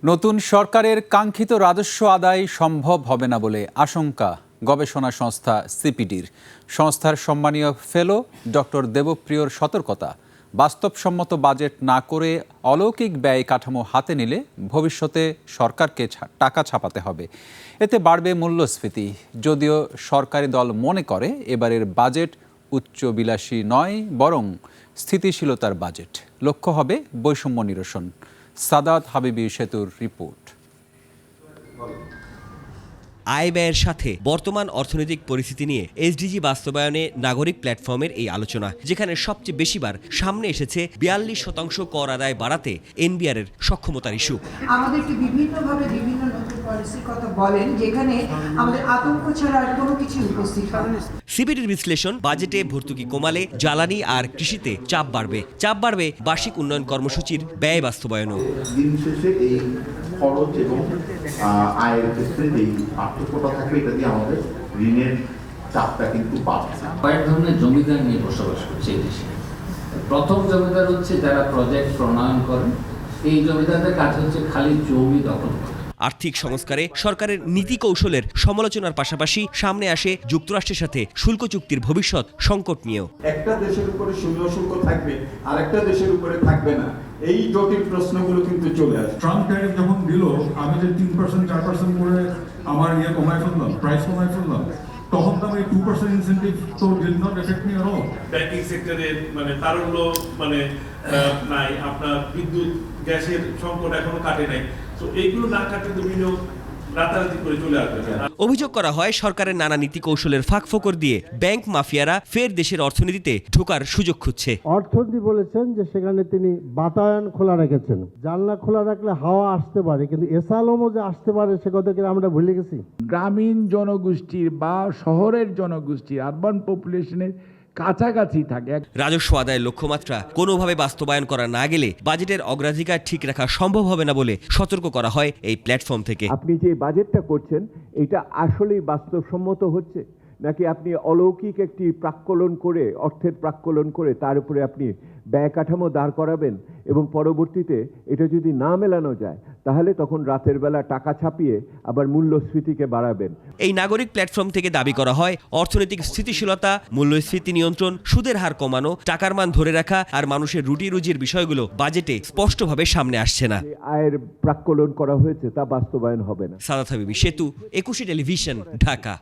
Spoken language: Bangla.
নতুন সরকারের কাঙ্ক্ষিত রাজস্ব আদায় সম্ভব হবে না বলে আশঙ্কা গবেষণা সংস্থা সিপিডির। সংস্থার সম্মানীয় ফেলো ডক্টর দেবপ্রিয়র সতর্কতা, বাস্তবসম্মত বাজেট না করে অলৌকিক ব্যয় কাঠামো হাতে নিলে ভবিষ্যতে সরকারকে টাকা ছাপাতে হবে। এতে বাড়বে মূল্যস্ফীতি। যদিও সরকারি দল মনে করে এবারের বাজেট উচ্চবিলাসী নয়, বরং স্থিতিশীলতার বাজেট। লক্ষ্য হবে বৈষম্য নিরসন। সাদাত হাবিবি সেতুর রিপোর্ট। আয় ব্যয়ের সাথে বর্তমান অর্থনৈতিক পরিস্থিতি নিয়ে এসডিজি বাস্তবায়নে নাগরিক প্ল্যাটফর্মের এই আলোচনা, যেখানে সবচেয়ে বেশিবার সামনে এসেছে 42% কর আদায় বাড়াতে এনবিআর এর সক্ষমতার ইস্যু। আমাদেরকে বিভিন্নভাবে বিভিন্ন নতুন পলিসির কথা বলেন, যেখানে আমাদের আতঙ্ক ছাড়া আর কোনো কিছু উপস্থিত হয় না। সিপিডির বিশ্লেষণ, বাজেটে ভর্তুকি কমালে জ্বালানি আর কৃষিতে চাপ বাড়বে বার্ষিক উন্নয়ন কর্মসূচির ব্যয় বাস্তবায়নও। দিন শেষে এই খরচ এবং আয়ের ক্ষেত্রে যেই পার্থক্যটা থাকবে, এটা দিয়ে আমাদের ঋণের চাপটা কিন্তু বাড়ছে। কয়েক ধরনের জমিদার নিয়ে বসবাস করছে এই দেশে। প্রথম জমিদার হচ্ছে যারা প্রজেক্ট প্রণয়ন করেন। এই জমিদারদের কাজ হচ্ছে খালি জমি দখল করা। আর্থিক সংস্কারে সরকারের নীতি কৌশলের সমালোচনার পাশাপাশি সামনে আসে যুক্তরাষ্ট্রের সাথে শুল্ক চুক্তির ভবিষ্যৎ সংকট নিয়েও। একটা দেশের উপরে শূন্য শুল্ক থাকবে, আরেকটা দেশের উপরে থাকবে না, এই জটিল প্রশ্নগুলো কিন্তু চলে আসে। ট্রাম্প ট্যারিফ যখন দিল, আমি যে 3% 4% করে আমার কমায় ফেললাম, প্রাইস কমায় ফেললাম, তখন তো আমি 2% ইনসেন্টিভ তো did not effect me at all. Banking সেক্টরে তারল্য নাই, আপনার বিদ্যুৎ গ্যাসের সংকট এখনো কাটে নাই। তো এইগুলো না কাটলে তো বিনিয়োগ রাতারাতি করে চলে আসবে। অভিযোগ করা হয় সরকারের নানা নীতি কৌশলের ফাঁকফোকর দিয়ে ব্যাংক মাফিয়ারা ফের দেশের অর্থনীতিতে ঢোকার সুযোগ খুঁজছে। অর্থনীতি বলেছেন যে সেখানে তিনি বাতায়ন খোলা রেখেছেন, জানলা খোলা রাখলে হাওয়া আসতে পারে, কিন্তু এসালমও যে আসতে পারে সে কথা কি আমরা ভুলে গেছি? গ্রামীণ জনগোষ্ঠীর বা শহরের জনগোষ্ঠীর, আরবান পপুলেশনের কাছাকাছি থাকে। রাজস্ব আদায়ের লক্ষ্যমাত্রা কোনোভাবে বাস্তবায়ন করা না গেলে বাজেটের অগ্রাধিকার ঠিক রাখা সম্ভব হবে না বলে সতর্ক করা হয় এই প্ল্যাটফর্ম থেকে। আপনি যে বাজেটটা করছেন এটা আসলেই বাস্তবসম্মত হচ্ছে, নাকি আপনি অলৌকিক একটি প্রাক্কলন করে, অর্থের প্রাক্কলন করে তার উপরে আপনি ব্যয় কাঠামো দাঁড় করাবেন এবং পরবর্তীতে এটা যদি না মেলানো যায় তাহলে তখন রাতের বেলা টাকা ছাপিয়ে আবার মূল্যস্ফীতিকে বাড়াবেন। এই নাগরিক প্ল্যাটফর্ম থেকে দাবি করা হয় অর্থনৈতিক স্থিতিশীলতা, মূল্যস্ফীতি নিয়ন্ত্রণ, সুদের হার কমানো, টাকার মান ধরে রাখা আর মানুষের রুটি রুজির বিষয়গুলো বাজেটে স্পষ্টভাবে সামনে আসছে না। আয়ের প্রাক্কলন করা হয়েছে তা বাস্তবায়ন হবে না। সাদাত হাবিবি সেতু, 21 টেলিভিশন, ঢাকা।